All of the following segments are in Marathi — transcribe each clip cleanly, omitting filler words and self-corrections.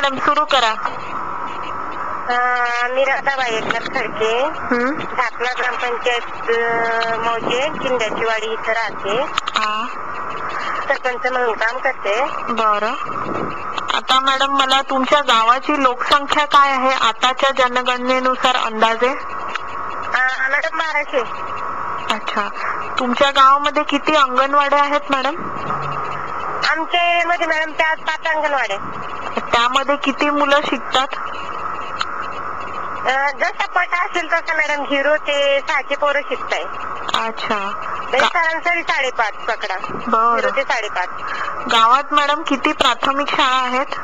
मॅडम सुरू करा. मी राधाबाई एकनाथ खडके, ढाकणा ग्रामपंचायत मौजे चिंध्याची वाडी इथं राहते. सरपंच म्हणून काम करते. बरं. आता मॅडम मला तुमच्या गावाची लोकसंख्या काय आहे आताच्या जनगणनेनुसार अंदाजे? मॅडम 1200. अच्छा. तुमच्या गावामध्ये किती अंगणवाड्या आहेत मॅडम? आमच्या मध्ये मॅडम 5 अंगणवाड्या. त्यामध्ये किती मुलं शिकतात? जसा पट असेल तसं मॅडम 0 ते 6 पोरं शिकताय. अच्छा. सरासरी 5.5 पकडा. 0 ते 5.5. गावात मॅडम किती प्राथमिक शाळा आहेत?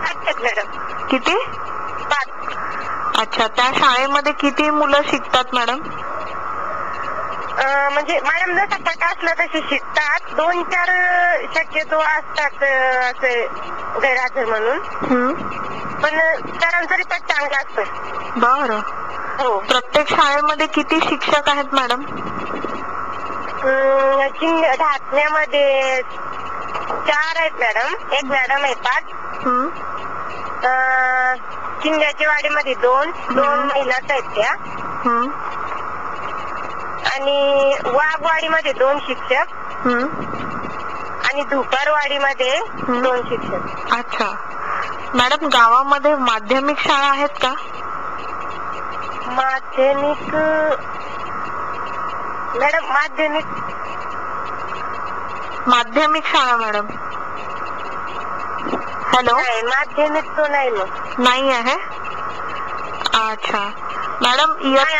5 मॅडम. किती? 5. अच्छा. त्या शाळेमध्ये किती मुलं शिकतात मॅडम? म्हणजे मॅडम जसं पट असलं तसे शिकतात. 2-4 शक्यतो असतात असे गैरहजर म्हणून, पण सरासरी पट चांगला असतो. बरं. हो. प्रत्येक शाळेमध्ये किती शिक्षक आहेत मॅडम? ढाकण्यामध्ये 4 आहेत मॅडम. एक मॅडम आहे 5. चिंध्याच्या वाडीमध्ये 2 महिलाच आहेत त्या. आणि वाघवाडीमध्ये 2 शिक्षक आणि धुपारवाडीमध्ये 2 शिक्षक. अच्छा. मॅडम गावामध्ये माध्यमिक शाळा आहेत का? माध्यमिक मॅडम माध्यमिक शाळा मॅडम. हॅलो. माध्यमिक तो नाही मग. नाही आहे. अच्छा मॅडम.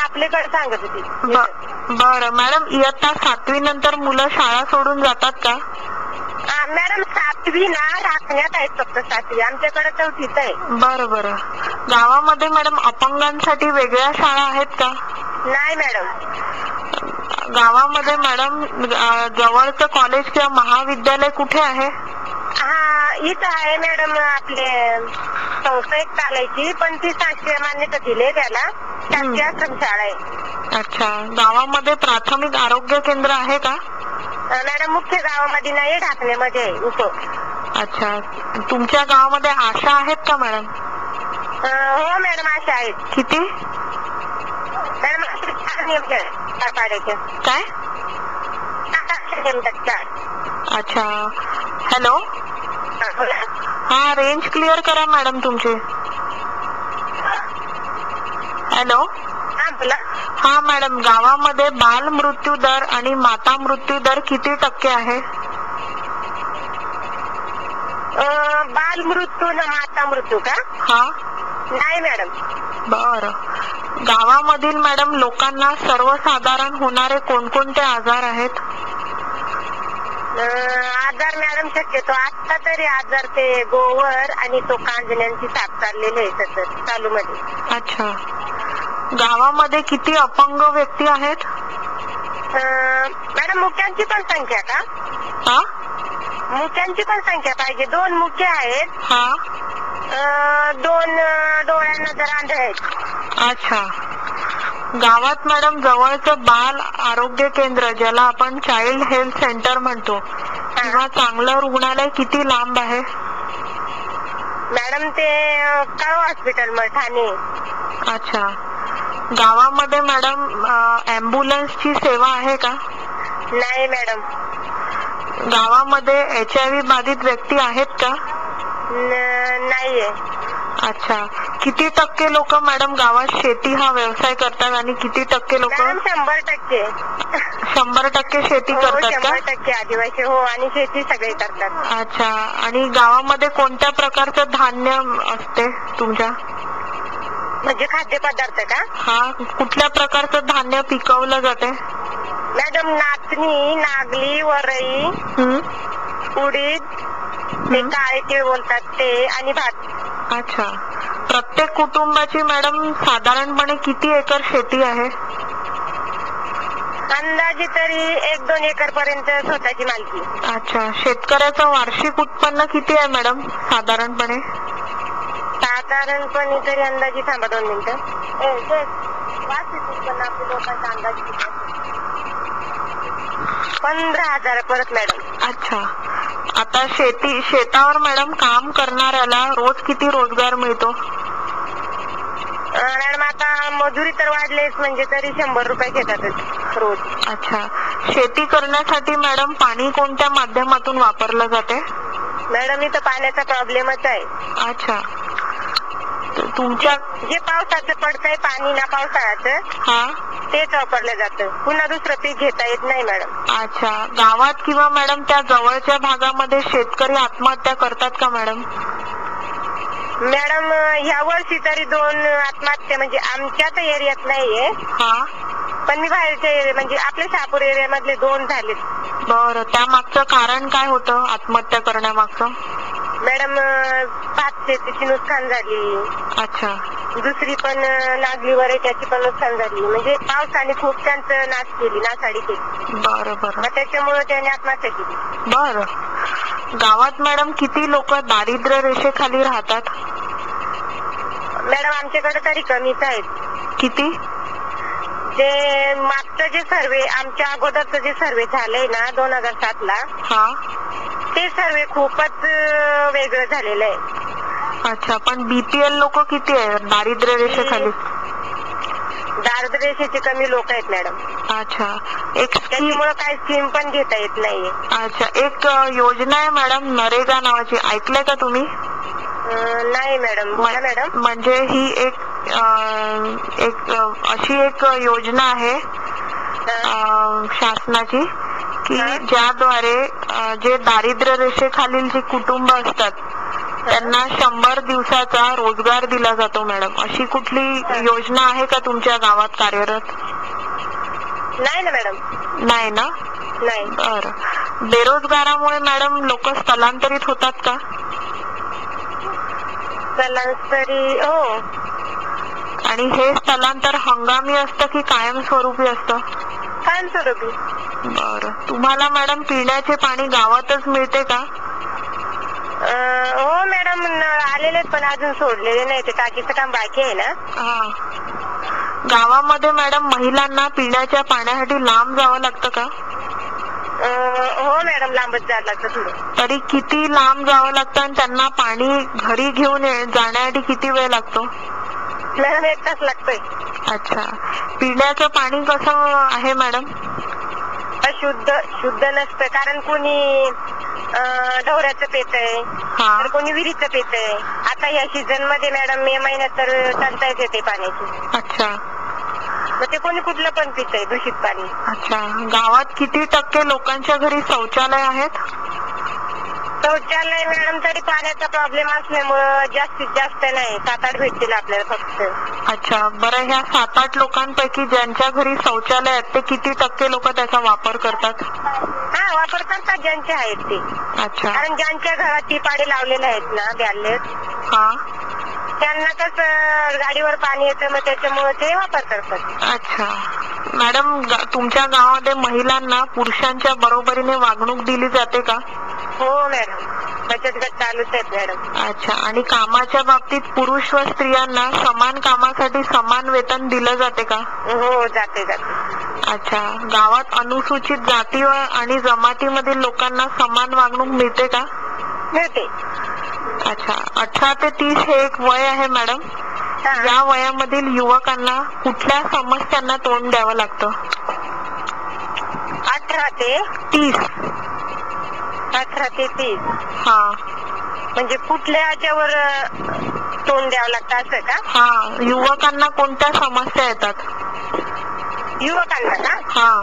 आपल्याकडे सांगत होती. बरं मॅडम. इयत्ता 7वी नंतर मुलं शाळा सोडून जातात का? मॅडम 7वी ना राखण्यात आहेत फक्त 7वी. आमच्याकडे 4थीच आहे. बरं बरं. गावामध्ये मॅडम अपंगांसाठी वेगळ्या शाळा आहेत का? नाही मॅडम. गावामध्ये मॅडम जवळचं कॉलेज किंवा महाविद्यालय कुठे आहे? इथं आहे मॅडम. आपले संस्था एक चालायची पण ती शासकीय मान्यता दिली त्याला. शासकीय आश्रम शाळा आहे. अच्छा. गावामध्ये प्राथमिक आरोग्य केंद्र आहे का? मॅडम मुख्य गावामध्ये नाही, ढाकण्यामध्ये आहे. अच्छा. तुमच्या गावामध्ये आशा आहेत का मॅडम? हो मॅडम आशा आहेत. किती? मॅडम काय? अच्छा. हॅलो. रेंज क्लिअर करा मॅडम तुमची. हॅलो. मॅडम. गावामध्ये बाल मृत्यू दर आणि माता मृत्यू दर किती टक्के आहे? बाल मृत्यू ना माता मृत्यू का? नाही मॅडम. बरं. गावामधील मॅडम लोकांना सर्वसाधारण होणारे कोणकोणते आजार आहेत? आजार मॅडम शक्यतो आता तरी आजार ते गोवर आणि तो कांजण्यांची साथ चाललेली आहे सतत चालू मध्ये. अच्छा. गावामध्ये किती अपंग व्यक्ती आहेत? मॅडम मुख्यांची पण संख्या का? मुख्यांची पण संख्या पाहिजे. 2 मुख्य आहेत. 2 डोळ्यांना जर आंधळे आहेत. अच्छा. गावात मॅडम जवळचं बाल आरोग्य केंद्र ज्याला आपण चाइल्ड हेल्थ सेंटर म्हणतो किंवा चांगलं रुग्णालय किती लांब आहे? मॅडम ते काळ हॉस्पिटल ठाणे. अच्छा. गावामध्ये मॅडम ॲम्ब्युलन्सची सेवा आहे का? नाही मॅडम. गावामध्ये HIV बाधित व्यक्ती आहेत का? नाहीये. अच्छा. किती टक्के लोक मॅडम गावात शेती हा व्यवसाय करतात आणि किती टक्के लोक? 100%. 100% शेती करतात का? 100% आदिवासी. हो. आणि शेती सगळे करतात. अच्छा. आणि गावामध्ये कोणत्या प्रकारचं धान्य असते तुमच्या? म्हणजे खाद्यपदार्थ का? कुठल्या प्रकारचं धान्य पिकवलं जाते? मॅडम नाचणी, नागली, वरई, उडीद, ते काळे तीळ बोलतात ते, आणि भात. अच्छा. प्रत्येक कुटुंबाची मॅडम साधारणपणे किती एकर शेती आहे? अंदाजे तरी 1-2 एकर पर्यंत स्वतःची मालकी. अच्छा. शेतकऱ्याचं वार्षिक उत्पन्न किती आहे मॅडम साधारणपणे? साधारणपणे तरी अंदाजे 2 मिनिटं. वार्षिक उत्पन्न आपल्या लोकांचा अंदाजे किती? 15,000 परत मॅडम. अच्छा. आता शेतावर मॅडम काम करणाऱ्याला रोज किती रोजगार मिळतो? मॅडम आता मजुरी तर वाढलेच, म्हणजे तरी 100 रुपये घेतातच रोज. अच्छा. शेती करण्यासाठी मॅडम पाणी कोणत्या माध्यमातून वापरलं जाते? मॅडम इथं पाण्याचा प्रॉब्लेमच आहे. अच्छा. तुमच्या जे पावसाचं पडतंय पाणी ना पावसाळ्याचं तेच वापरलं जातं. पुन्हा दुसरं पीक घेता येत नाही मॅडम. अच्छा. गावात किंवा मॅडम त्या जवळच्या भागामध्ये शेतकरी आत्महत्या करतात का मॅडम? मॅडम ह्या वर्षी तरी 2 आत्महत्या म्हणजे आमच्या तर एरियात नाहीये, पण मी बाहेरच्या एरिया म्हणजे आपल्या शहापूर एरियामधले 2 झाले. बरं. त्यामागचं कारण काय होतं आत्महत्या करण्यामागचं? मॅडम भात शेतीची नुकसान झाली. अच्छा. दुसरी पण नागलीवर त्याची पण नुकसान झाली, म्हणजे पावसाने खूप त्यांचं नासाडी केली. बरं. मग त्याच्यामुळे त्याने आत्महत्या केली. बरं. गावात मॅडम किती लोक दारिद्र्य रेषेखाली राहतात? मॅडम आमच्याकडे तरी कमीच आहेत. किती? जे मागचं जे सर्वे आमच्या अगोदरचं जे सर्वे झालंय ना 2007 ला, ते सर्वे खूपच वेगळं झालेलं आहे. अच्छा. पण बीपीएल लोक किती आहेत दारिद्र्य रेषेखाली? दारिद्र्य रेषेचे कमी लोक आहेत मॅडम. अच्छा. त्याच्यामुळे काही स्कीम पण घेता येत नाहीये. अच्छा. एक योजना आहे मॅडम नरेगा नावाची, ऐकलंय का तुम्ही? नाही मॅडम. बोला मॅडम. म्हणजे ही एक अशी एक योजना आहे शासनाची की ज्याद्वारे जे दारिद्र्य रेषेखालील जे कुटुंब असतात त्यांना 100 दिवसाचा रोजगार दिला जातो मॅडम. अशी कुठली योजना आहे का तुमच्या गावात कार्यरत? नाही ना मॅडम. नाही ना? नाही. बरं. बेरोजगारामुळे मॅडम लोक स्थलांतरित होतात का? स्थलांतरित हो. आणि हे स्थलांतर हंगामी असतं की कायमस्वरूपी असतं? कायमस्वरूपी. बरं. तुम्हाला मॅडम पिण्याचे पाणी गावातच मिळते का? हो मॅडम. आलेले पण अजून सोडलेले नाही, ते टाकीचं काम बाकी आहे ना. गावामध्ये मॅडम महिलांना पिण्याच्या पाण्यासाठी लांब जावं लागतं का? हो मॅडम. लांबच जावं लागतं थोडं. तरी किती लांब जावं लागतं आणि त्यांना पाणी घरी घेऊन जाण्यासाठी किती वेळ लागतो? मॅडम 1 तास लागतोय. अच्छा. पिण्याचं पाणी कसं आहे मॅडम? शुद्ध नसतं, कारण कोणी ढवऱ्याचं पेतय, तर कोणी विहिरीचं पेतय. आता या सीझन मध्ये मॅडम मे महिन्यात तर टंचाई येते पाण्याची. अच्छा. मग ते कोणी कुठलं पण पितय दूषित पाणी. अच्छा. गावात किती टक्के लोकांच्या घरी शौचालय आहेत? शौचालय मॅडम तरी पाण्याचा प्रॉब्लेम असल्यामुळं जास्तीत जास्त नाही, 7-8 भेटतील आपल्याला फक्त. अच्छा. बरं. ह्या 7-8 लोकांपैकी ज्यांच्या घरी शौचालय आहेत ते किती टक्के लोक त्याचा वापर करतात? वापर करतात ज्यांचे आहेत ते. अच्छा. कारण ज्यांच्या घरात टिपाडे लावलेले आहेत ना बॅलेट, त्यांना कसं गाडीवर पाणी येतं, मग त्याच्यामुळे ते वापर करतात. अच्छा. मॅडम तुमच्या गावामध्ये महिलांना पुरुषांच्या बरोबरीने वागणूक दिली जाते का? हो मॅडम. बचत गट चालूच आहेत मॅडम. अच्छा. आणि कामाच्या बाबतीत पुरुष व स्त्रियांना समान कामासाठी समान वेतन दिलं जाते का? हो जाते. अच्छा. गावात अनुसूचित जाती आणि जमातीमधील लोकांना समान वागणूक मिळते का? मिळते. अच्छा. 18 ते 30 हे एक वय आहे मॅडम. या वयामधील युवकांना कुठल्या समस्यांना तोंड द्यावं लागतं? 18 ते 30. 18 ते 30. म्हणजे कुठल्या ह्याच्यावर तोंड द्यावं लागतं असं का? युवकांना कोणत्या समस्या येतात? युवकांना का?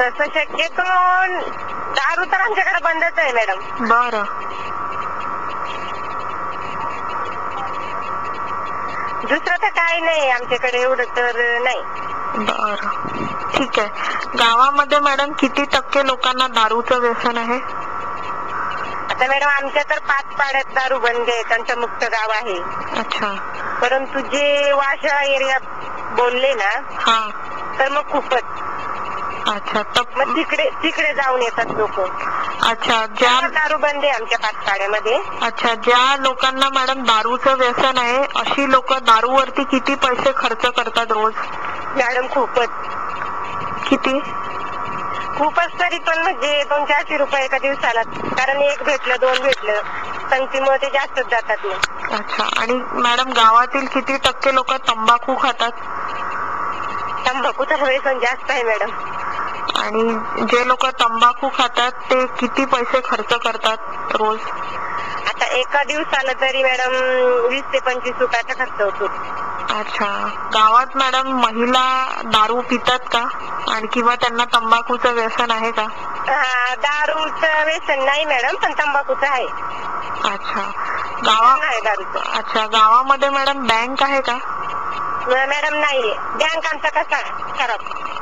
तसं शक्यतो दारू तर आमच्याकडे बंदच आहे मॅडम. बरं. दुसरं तर काही नाही आमच्याकडे, एवढं तर नाही. बरं. ठीक आहे. गावामध्ये मॅडम किती टक्के लोकांना दारूचं व्यसन आहे? आता मॅडम आमच्या तर 5 पाड्यात दारू बंद आहे, त्यांचं मुक्त गाव आहे. अच्छा. परंतु जे वाशा एरिया बोलले ना, तर मग खूपच. अच्छा. मग तिकडे जाऊन येतात लोक. अच्छा. ज्या दारू बंद आहे आमच्या 5 पाड्यामध्ये. अच्छा. ज्या लोकांना मॅडम दारूचं व्यसन आहे अशी लोक दारूवरती किती पैसे खर्च करतात रोज? मॅडम खूपच. किती? खूपच तरी पण म्हणजे 200-400 रुपये एका दिवसाला, कारण एक भेटलं 2 भेटलं संगतीमुळे ते जास्तच जातात मग. अच्छा. आणि मॅडम गावातील किती टक्के लोक तंबाखू खातात? तंबाखूचं व्यसन जास्त आहे मॅडम. आणि जे लोक तंबाखू खातात ते किती पैसे खर्च करतात रोज? आता एका दिवसाला तरी मॅडम 20 ते 25 रुपयाचा खर्च होतो. अच्छा. गावात मॅडम महिला दारू पितात का? आणि किंवा त्यांना तंबाखूचं व्यसन आहे का? दारूचं व्यसन नाही मॅडम, पण तंबाखूचं आहे. अच्छा. आहे दारूचं. अच्छा. गावामध्ये मॅडम बँक आहे का? मॅडम नाहीये. बँक आमचा कसा खराब.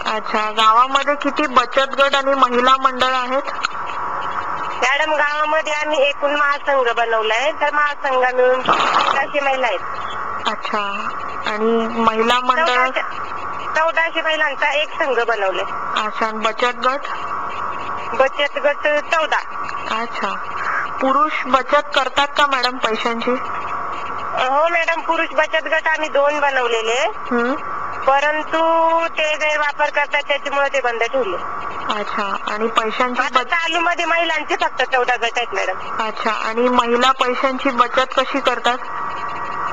अच्छा. गावामध्ये किती बचत गट आणि महिला मंडळ आहेत? मॅडम गावामध्ये आम्ही एकूण महासंघ बनवलाय, तर महासंघ मिळून 1400 महिला आहेत. अच्छा. आणि महिला मंडळ? 1400 महिलांचा एक संघ बनवले. अच्छा. आणि बचत गट? बचत गट 14. अच्छा. पुरुष बचत करतात का मॅडम पैशांची? हो मॅडम, पुरुष बचत गट आम्ही 2 बनवलेले, परंतु ते गैरवापर करतात त्याच्यामुळे ते बंद ठेवले. अच्छा. आणि पैशांची चालू मध्ये महिलांचे फक्त 14 गट आहेत मॅडम. अच्छा. आणि महिला पैशांची बचत कशी करतात?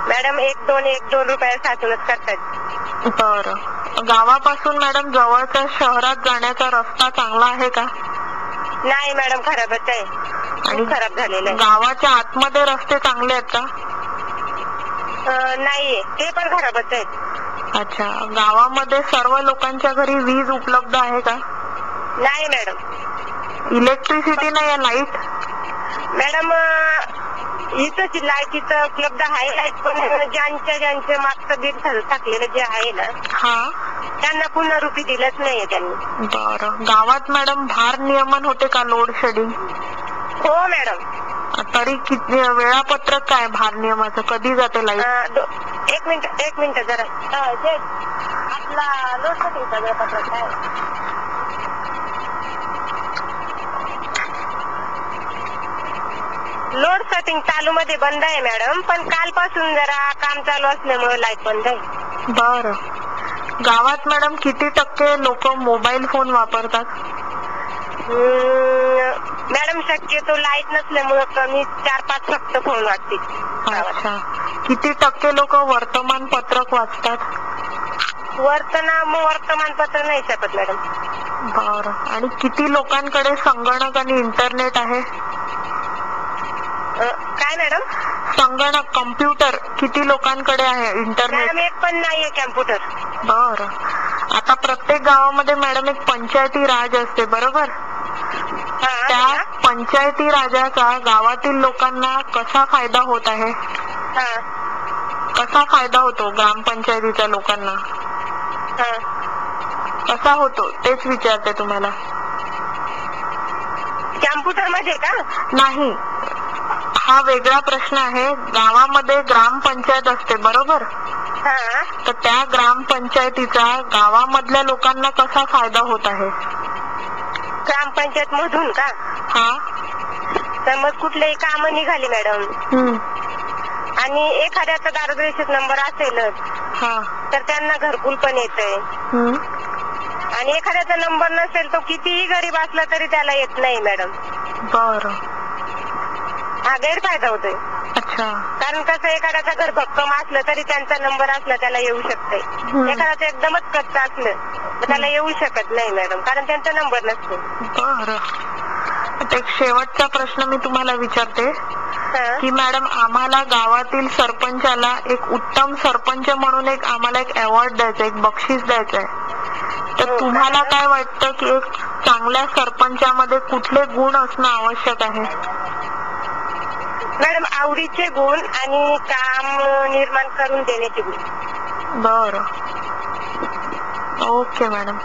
मॅडम 1-2 रुपये साठवूनच करतात. बरं. गावापासून मॅडम जवळच्या शहरात जाण्याचा रस्ता चांगला आहे का? नाही मॅडम, खराबच आहे. आणि खराब झालेलं आहे. गावाच्या आतमध्ये रस्ते चांगले आहेत का? नाहीये, ते पण खराबच आहेत. अच्छा. गावामध्ये सर्व लोकांच्या घरी वीज उपलब्ध आहे का? नाही मॅडम. इलेक्ट्रिसिटी नाही, लाईट? मॅडम इथं लाईटीचं उपलब्ध आहे, पण ज्यांच्या मागचं बिल टाकलेलं जे आहे ना, त्यांना पुनरुपी दिलंच नाहीये त्यांनी. बरं. गावात मॅडम भार नियमन होते का? Load shedding? हो मॅडम. तरी किती वेळापत्रक काय भार नियमाचं? कधी जाते लाईट? एक मिनिट जरा. आपला लोड शेडिंगचा वेळापत्रक काय? लोड सेटिंग चालू मध्ये बंद आहे मॅडम, पण कालपासून जरा काम चालू असल्यामुळे लाईट बंद आहे. बरं. गावात मॅडम किती टक्के लोक मोबाईल फोन वापरतात? मॅडम शक्यतो लाईट नसल्यामुळे कमी 4-5 फक्त फोन वाटते. अच्छा. किती टक्के लोक वर्तमानपत्रक वाचतात? वर्तमानपत्र नाही छापत मॅडम. बरं. आणि किती लोकांकडे संगणक आणि इंटरनेट आहे? काय मॅडम? संगणक, कम्प्युटर किती लोकांकडे आहे? इंटरनेट? मॅडम एक पण नाहीये कम्प्युटर. बरं. आता प्रत्येक गावामध्ये मॅडम एक पंचायती राज असते, बरोबर? त्या पंचायती राजाचा गावातील लोकांना कसा फायदा होत आहे? कसा फायदा होतो ग्रामपंचायतीच्या लोकांना? कसा होतो तेच विचारते तुम्हाला. कम्प्युटर मध्ये का? नाही, हा वेगळा प्रश्न आहे. गावामध्ये ग्रामपंचायत असते, बरोबर? तर त्या ग्रामपंचायतीचा गावामधल्या लोकांना कसा फायदा होत आहे? ग्रामपंचायत मधून का? तर मग कुठलेही काम निघाली मॅडम, आणि एखाद्याचा दारिद्र्य नंबर असेलच, तर त्यांना घरकुल पण येतंय. आणि एखाद्याचा नंबर नसेल तो कितीही गरीब असला तरी त्याला येत नाही मॅडम. बरं. हा गैरफायदा होतोय. अच्छा. कारण कसं, एखाद्याचा घर भक्कम असलं तरी त्यांचा नंबर असला त्याला येऊ शकतंय. एखाद्याचं एकदमच कच्चा असलं तर त्याला येऊ शकत नाही मॅडम, कारण त्यांचा नंबर नसतो. बरं. एक शेवटचा प्रश्न मी तुम्हाला विचारते की मॅडम, आम्हाला गावातील सरपंचाला एक उत्तम सरपंच म्हणून आम्हाला एक अवॉर्ड द्यायचा, एक बक्षीस द्यायचंय. तर तुम्हाला काय वाटतं की एक चांगल्या सरपंचामध्ये कुठले गुण असणं आवश्यक आहे? मॅडम आवडीचे गुण आणि काम निर्माण करून देण्याचे गुण. बरं. Okay madam.